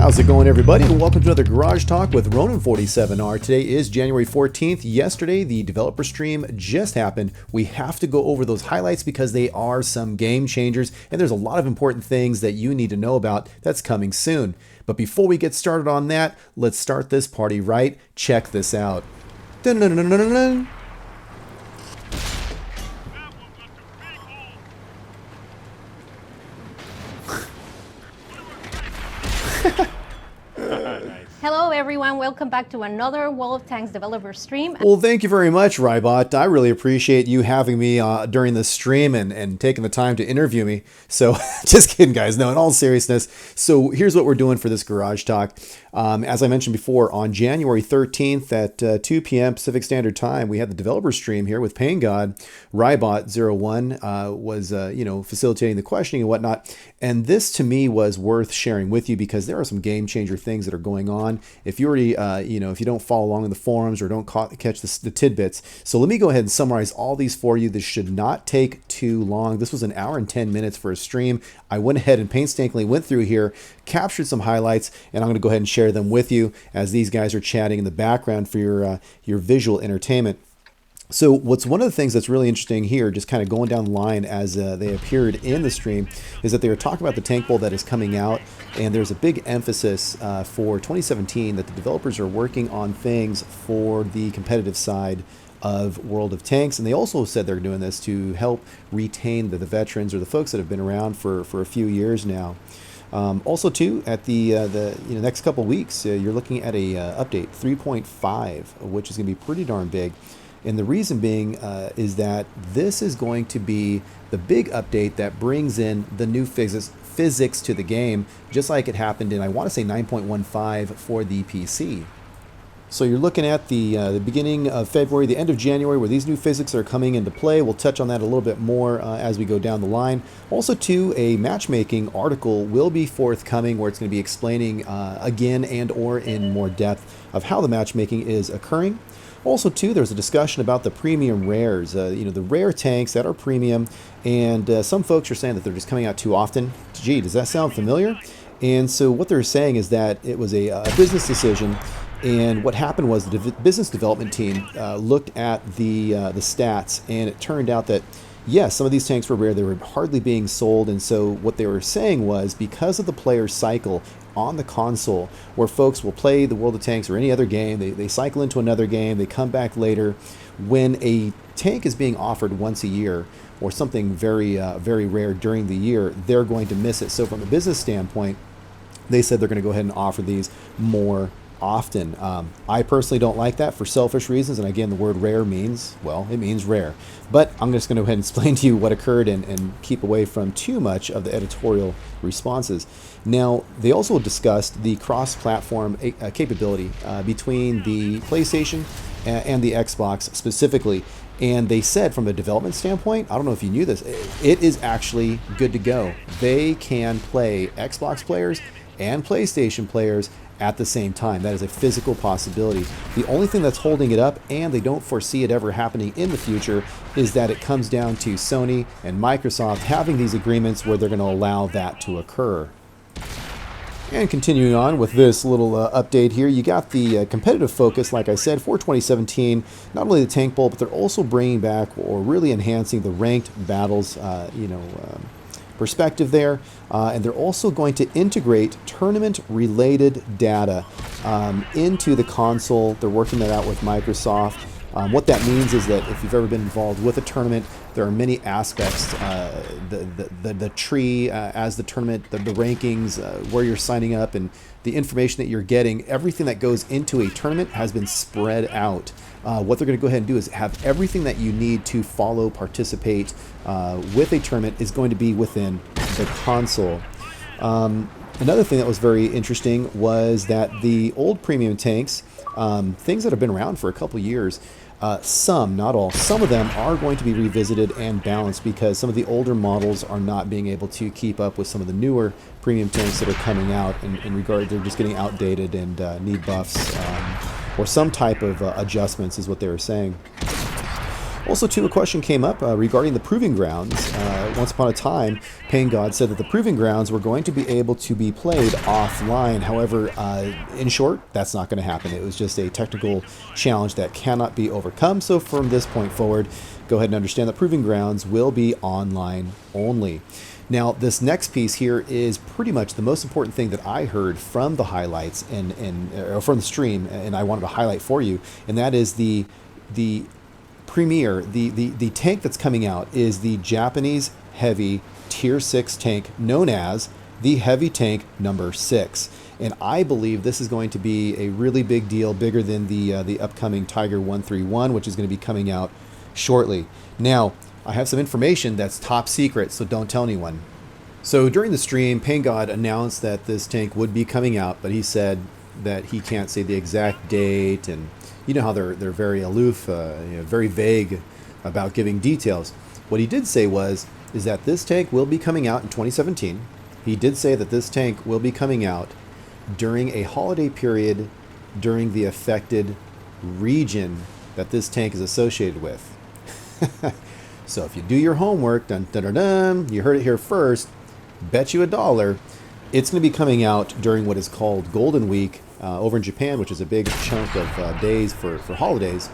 How's it going, everybody, and welcome to another Garage Talk with RONIN 47R. Today is January 14th. Yesterday, the developer stream just happened. We have to go over those highlights because they are some game changers, and there's a lot of important things that you need to know about that's coming soon. But before we get started on that, let's start this party right. Check this out. Dun, dun, dun, dun, dun, dun. Hello everyone, welcome back to another World of Tanks developer stream. Well, thank you very much, Rybot. I really appreciate you having me during the stream and taking the time to interview me. So, just kidding, guys. No, in all seriousness. So, here's what we're doing for this Garage Talk. As I mentioned before, on January 13th at 2 p.m. Pacific Standard Time, we had the developer stream here with Pain God. Rybot01 was, facilitating the questioning and whatnot. And this, to me, was worth sharing with you because there are some game changer things that are going on. If you already, if you don't follow along in the forums or don't catch the tidbits. So let me go ahead and summarize all these for you. This should not take too long. This was an hour and 10 minutes for a stream. I went ahead and painstakingly went through here, captured some highlights, and I'm going to go ahead and share them with you as these guys are chatting in the background for your visual entertainment. So what's one of the things that's really interesting here, just kind of going down the line as they appeared in the stream, is that they were talking about the tank bowl that is coming out, and there's a big emphasis for 2017 that the developers are working on things for the competitive side of World of Tanks, and they also said they're doing this to help retain the veterans or the folks that have been around for a few years now. Also, too, at the next couple weeks, you're looking at a update 3.5, which is going to be pretty darn big. And the reason being is that this is going to be the big update that brings in the new physics to the game, just like it happened in, I want to say, 9.15 for the PC. So you're looking at the beginning of February, the end of January, where these new physics are coming into play. We'll touch on that a little bit more as we go down the line. Also, too, a matchmaking article will be forthcoming where it's going to be explaining again and or in more depth of how the matchmaking is occurring. Also, too, there's a discussion about the premium rares, the rare tanks that are premium, and some folks are saying that they're just coming out too often. Gee, does that sound familiar? And so what they're saying is that it was a business decision, and what happened was the business development team looked at the stats, and it turned out that, yes, some of these tanks were rare. They were hardly being sold, and so what they were saying was because of the player cycle on the console, where folks will play the World of Tanks or any other game, they cycle into another game, they come back later. When a tank is being offered once a year or something very rare during the year, they're going to miss it. So from a business standpoint, they said they're going to go ahead and offer these more often. I personally don't like that for selfish reasons, and again, the word rare means, well, it means rare. But I'm just going to go ahead and explain to you what occurred and keep away from too much of the editorial responses. Now, they also discussed the cross-platform capability between the PlayStation and the Xbox specifically. And they said from a development standpoint, I don't know if you knew this, it is actually good to go. They can play Xbox players and PlayStation players at the same time. That is a physical possibility. The only thing that's holding it up, and they don't foresee it ever happening in the future, is that it comes down to Sony and Microsoft having these agreements where they're going to allow that to occur. And continuing on with this little update here, you got the competitive focus, like I said, for 2017. Not only the Tank Bowl, but they're also bringing back or really enhancing the ranked battles, perspective there. And they're also going to integrate tournament-related data into the console. They're working that out with Microsoft. What that means is that if you've ever been involved with a tournament, there are many aspects, the tree as the tournament, the rankings, where you're signing up, and the information that you're getting. Everything that goes into a tournament has been spread out. What they're going to go ahead and do is have everything that you need to follow, participate with a tournament is going to be within the console. Another thing that was very interesting was that the old premium tanks, things that have been around for a couple years, some, not all, some of them are going to be revisited and balanced because some of the older models are not being able to keep up with some of the newer premium tanks that are coming out in regard, they're just getting outdated and need buffs or some type of adjustments is what they were saying. Also, too, a question came up regarding the proving grounds. Once upon a time, Pain God said that the proving grounds were going to be able to be played offline. However, in short, that's not going to happen. It was just a technical challenge that cannot be overcome. So from this point forward, go ahead and understand that proving grounds will be online only. Now, this next piece here is pretty much the most important thing that I heard from the highlights and from the stream, and I wanted to highlight for you, and that is the premier, the tank that's coming out is the Japanese heavy tier 6 tank known as the heavy tank number 6. And I believe this is going to be a really big deal, bigger than the upcoming Tiger 131, which is going to be coming out shortly. Now, I have some information that's top secret, so don't tell anyone. So during the stream, Pain God announced that this tank would be coming out, but he said that he can't say the exact date, and you know how they're very aloof, very vague about giving details. What he did say is that this tank will be coming out in 2017. He did say that this tank will be coming out during a holiday period during the affected region that this tank is associated with. So if you do your homework, dun, dun, dun, dun, you heard it here first, bet you $1, it's going to be coming out during what is called Golden Week over in Japan, which is a big chunk of days for holidays.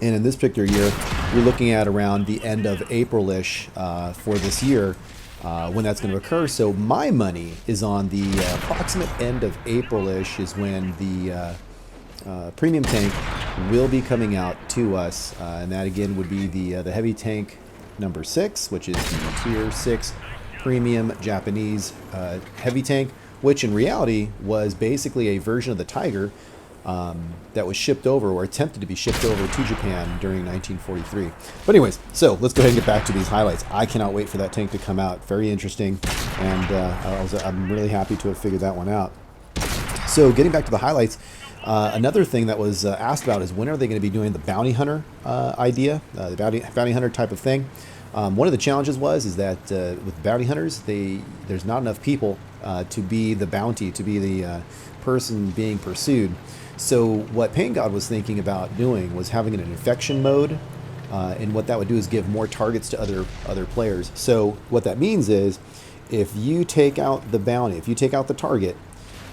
And in this particular year, we're looking at around the end of April-ish for this year when that's going to occur. So my money is on the approximate end of April-ish is when the premium tank will be coming out to us, and that again would be the heavy tank number 6, which is the tier 6 premium Japanese heavy tank, which in reality was basically a version of the Tiger that was shipped over or attempted to be shipped over to Japan during 1943. But anyways, so let's go ahead and get back to these highlights. I cannot wait for that tank to come out. Very interesting, and I'm really happy to have figured that one out. So getting back to the highlights, another thing that was asked about is when are they going to be doing the bounty hunter idea, the bounty hunter type of thing. One of the challenges is that with bounty hunters, there's not enough people to be the bounty, to be the person being pursued. So what Pain God was thinking about doing was having an infection mode, and what that would do is give more targets to other players. So what that means is if you take out the bounty, if you take out the target,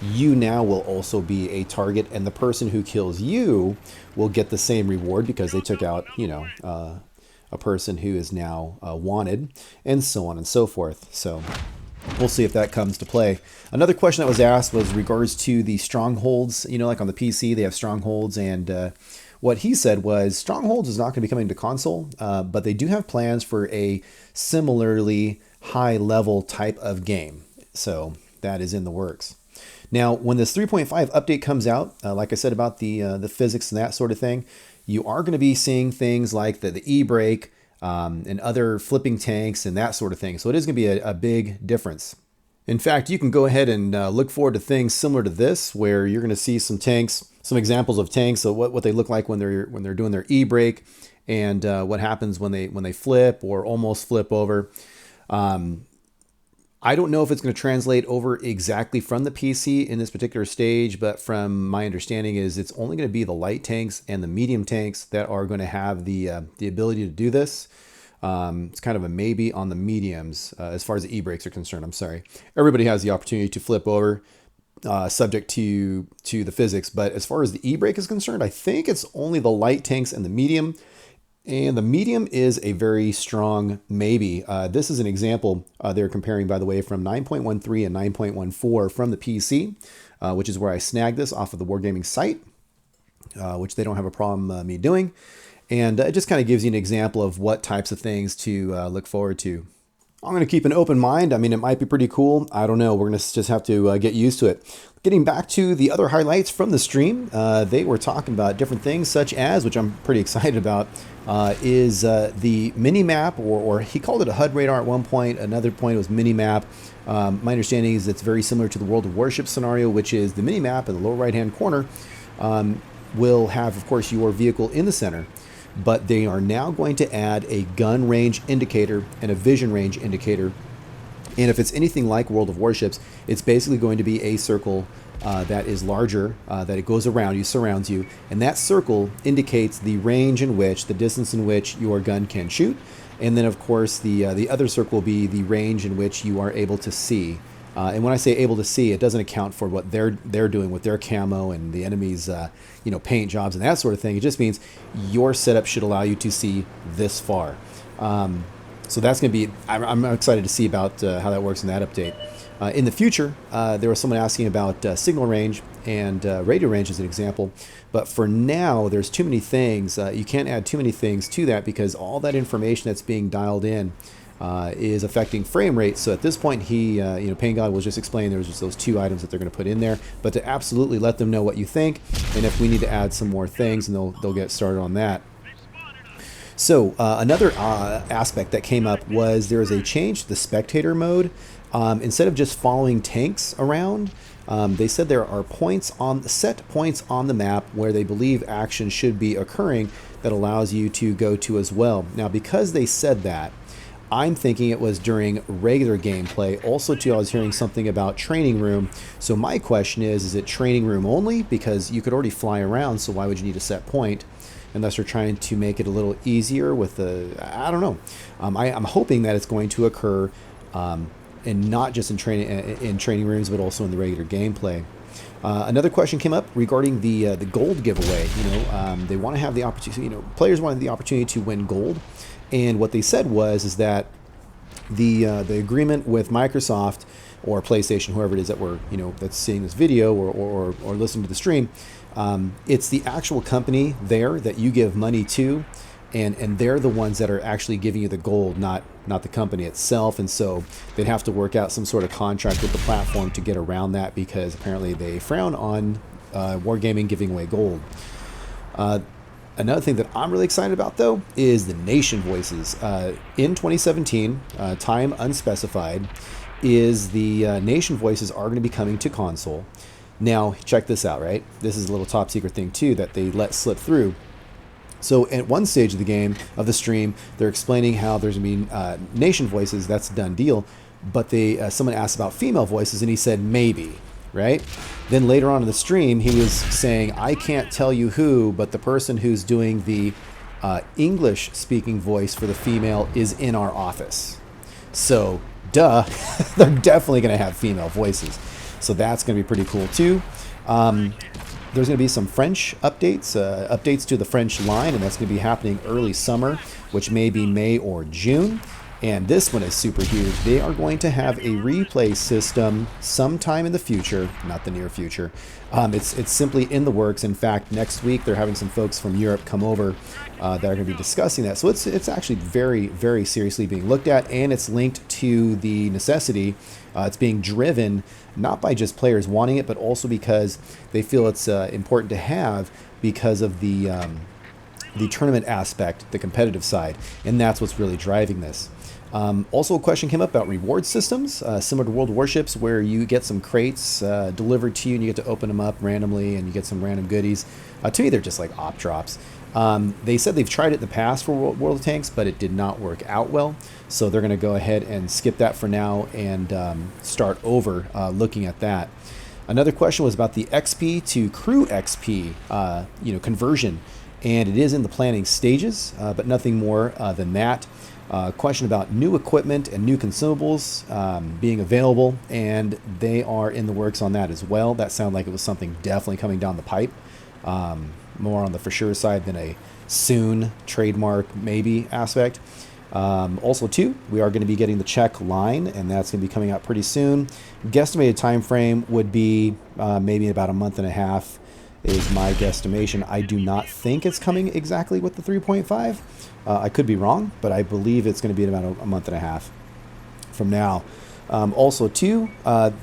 you now will also be a target, and the person who kills you will get the same reward because they took out, a person who is now wanted, and so on and so forth. So we'll see if that comes to play. Another question that was asked was regards to the strongholds. Like on the PC, they have strongholds, and what he said was strongholds is not going to be coming to console, but they do have plans for a similarly high-level type of game. So that is in the works. Now, when this 3.5 update comes out, like I said about the physics and that sort of thing, you are going to be seeing things like the e-brake and other flipping tanks and that sort of thing. So it is going to be a big difference. In fact, you can go ahead and look forward to things similar to this, where you're going to see some tanks, some examples of tanks, so what they look like when they're doing their e-brake, and what happens when they flip or almost flip over. I don't know if it's going to translate over exactly from the PC in this particular stage, but from my understanding is it's only going to be the light tanks and the medium tanks that are going to have the ability to do this. It's kind of a maybe on the mediums as far as the e-brakes are concerned. I'm sorry. Everybody has the opportunity to flip over subject to the physics, but as far as the e-brake is concerned, I think it's only the light tanks and the medium. And the medium is a very strong maybe. This is an example they're comparing, by the way, from 9.13 and 9.14 from the PC, which is where I snagged this off of the Wargaming site, which they don't have a problem me doing. And it just kind of gives you an example of what types of things to look forward to. I'm going to keep an open mind. I mean, it might be pretty cool. I don't know. We're going to just have to get used to it. Getting back to the other highlights from the stream, they were talking about different things such as, which I'm pretty excited about, is the mini-map, or he called it a HUD radar at one point. Another point was mini-map. My understanding is it's very similar to the World of Warship scenario, which is the mini-map in the lower right-hand corner will have, of course, your vehicle in the center. But they are now going to add a gun range indicator and a vision range indicator And if it's anything like World of Warships, it's basically going to be a circle that is larger, that it goes around you, surrounds you, and that circle indicates the range in which, the distance in which your gun can shoot. And then, of course, the other circle will be the range in which you are able to see. And when I say able to see, it doesn't account for what they're doing with their camo and the enemy's paint jobs and that sort of thing. It just means your setup should allow you to see this far. So that's going to be, I'm excited to see about how that works in that update. In the future, there was someone asking about signal range and radio range as an example. But for now, there's too many things. You can't add too many things to that because all that information that's being dialed in is affecting frame rate. So at this point, Pain God was just explaining there was just those 2 items that they're going to put in there. But to absolutely let them know what you think, and if we need to add some more things, and they'll get started on that. So another aspect that came up was there was a change to the spectator mode. Instead of just following tanks around, they said there are set points on the map where they believe action should be occurring that allows you to go to as well. Now, because they said that, I'm thinking it was during regular gameplay. Also, too, I was hearing something about training room. So my question is it training room only? Because you could already fly around, so why would you need a set point? Unless you're trying to make it a little easier with I don't know. I'm hoping that it's going to occur and not just in training rooms, but also in the regular gameplay. Another question came up regarding the gold giveaway. They want to have the opportunity. Players wanted the opportunity to win gold, and what they said is that the agreement with Microsoft or PlayStation, whoever it is that that's seeing this video or listening to the stream, it's the actual company there that you give money to. And they're the ones that are actually giving you the gold, not the company itself. And so they'd have to work out some sort of contract with the platform to get around that because apparently they frown on wargaming giving away gold. Another thing that I'm really excited about, though, is the nation voices. In 2017, time unspecified, is the nation voices are going to be coming to console. Now, check this out, right? This is a little top secret thing, too, that they let slip through. So at one stage of the game, of the stream, they're explaining how there's going to be nation voices. That's a done deal. But someone asked about female voices, and he said maybe, right? Then later on in the stream, he was saying, I can't tell you who, but the person who's doing the English-speaking voice for the female is in our office. So, duh, they're definitely going to have female voices. So that's going to be pretty cool, too. There's going to be some French updates to the French line, and that's going to be happening early summer, which may be May or June. And this one is super huge. They are going to have a replay system sometime in the future, not the near future. It's simply in the works. In fact, next week they're having some folks from Europe come over that are going to be discussing that. So it's actually very, very seriously being looked at, and it's linked to the necessity. It's being driven not by just players wanting it, but also because they feel it's important to have because of the tournament aspect, the competitive side, and that's what's really driving this. Also, a question came up about reward systems, similar to World of Warships, where you get some crates delivered to you and you get to open them up randomly and you get some random goodies. To me, they're just like op drops. They said they've tried it in the past for World of Tanks, but it did not work out well. So they're going to go ahead and skip that for now and start over looking at that. Another question was about the XP to crew XP conversion, and it is in the planning stages, but nothing more than that. Question about new equipment and new consumables being available, and they are in the works on that as well. That sounded like it was something definitely coming down the pipe, more on the for sure side than a soon trademark maybe aspect. Also, too, we are going to be getting the Czech line, and that's going to be coming out pretty soon. Guesstimated time frame would be maybe about a month and a half is my guesstimation. I do not think it's coming exactly with the 3.5. I could be wrong, but I believe it's going to be about a month and a half from now. Also, too,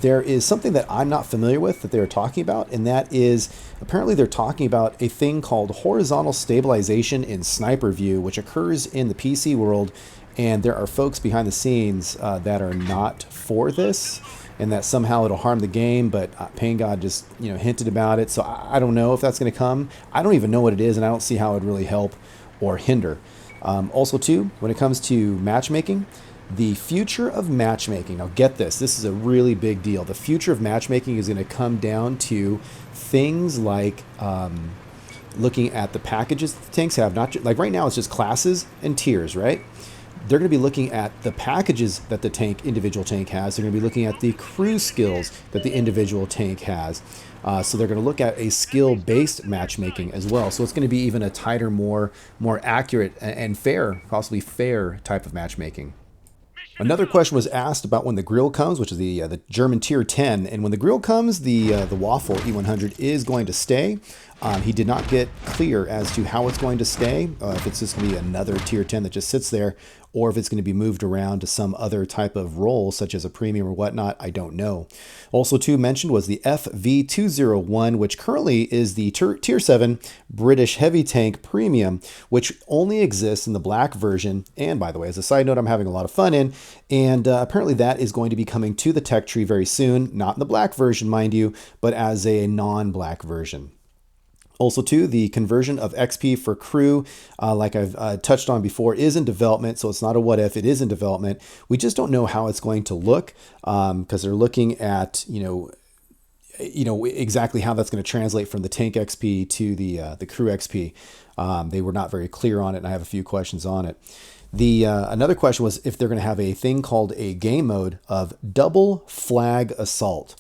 there is something that I'm not familiar with that they're talking about, and that is apparently they're talking about a thing called horizontal stabilization in sniper view, which occurs in the PC world, and there are folks behind the scenes that are not for this, and that somehow it'll harm the game, but Pain God just hinted about it, so I don't know if that's going to come. I don't even know what it is, and I don't see how it would really help or hinder. Also, too, when it comes to matchmaking, The future of matchmaking. Now get this. This is a really big deal. The future of matchmaking is going to come down to things like looking at the packages that the tanks have. Not like right now, it's just classes and tiers, right? They're going to be looking at the packages that the individual tank has. They're going to be looking at the crew skills that the individual tank has. So they're going to look at a skill-based matchmaking as well. So it's going to be even a tighter, more accurate and fair, possibly fair type of matchmaking. Another question was asked about when the grill comes, which is the German tier 10. And when the grill comes, the Waffle E100 is going to stay. He did not get clear as to how it's going to stay, if it's just going to be another tier 10 that just sits there, or if it's going to be moved around to some other type of role, such as a premium or whatnot. I don't know. Also, too, mentioned was the FV201, which currently is the tier 7 British heavy tank premium, which only exists in the black version. And by the way, as a side note, I'm having a lot of fun in, and apparently that is going to be coming to the tech tree very soon, not in the black version, mind you, but as a non-black version. Also, too, the conversion of XP for crew, like I've touched on before, is in development. So it's not a what if, it is in development. We just don't know how it's going to look because they're looking at, exactly how that's going to translate from the tank XP to the crew XP. They were not very clear on it, and I have a few questions on it. Another question was if they're going to have a thing called a game mode of double flag assault.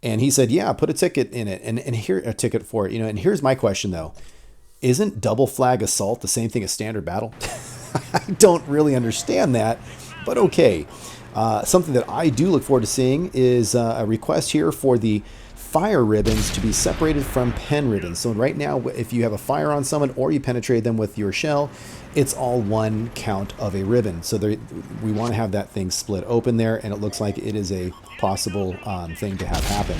And he said, yeah, put a ticket in it and here a ticket for it. And here's my question though. Isn't double flag assault the same thing as standard battle? I don't really understand that, but okay. Something that I do look forward to seeing is a request here for the fire ribbons to be separated from pen ribbons. So right now, if you have a fire on someone or you penetrate them with your shell, it's all one count of a ribbon. So we want to have that thing split open there, and it looks like it is a possible thing to have happen.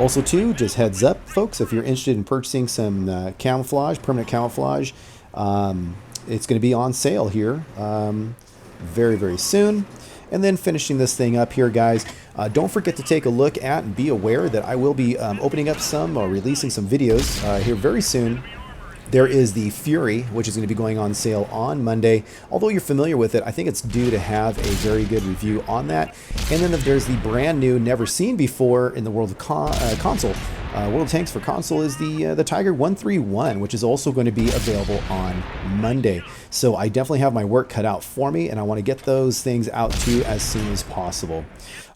Also, too, just heads up, folks, if you're interested in purchasing some camouflage, permanent camouflage, it's going to be on sale here very, very soon. And then finishing this thing up here, guys, don't forget to take a look at and be aware that I will be opening up some or releasing some videos here very soon. There is the Fury, which is going to be going on sale on Monday. Although you're familiar with it, I think it's due to have a very good review on that. And then there's the brand new, never seen before in the world of console. World of Tanks for console is the Tiger 131, which is also going to be available on Monday. So I definitely have my work cut out for me, and I want to get those things out to you as soon as possible.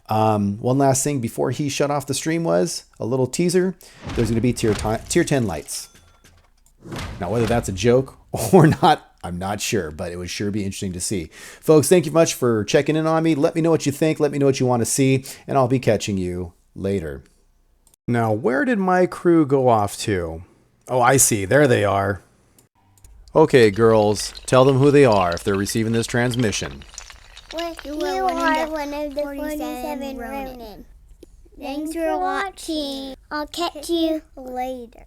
One last thing before he shut off the stream was a little teaser. There's going to be tier 10 lights. Now, whether that's a joke or not, I'm not sure, but it would sure be interesting to see. Folks, thank you much for checking in on me. Let me know what you think. Let me know what you want to see, and I'll be catching you later. Now, where did my crew go off to? Oh, I see. There they are. Okay, girls, tell them who they are if they're receiving this transmission. You are one of the 47 Ronin. Thanks for watching. I'll catch you later.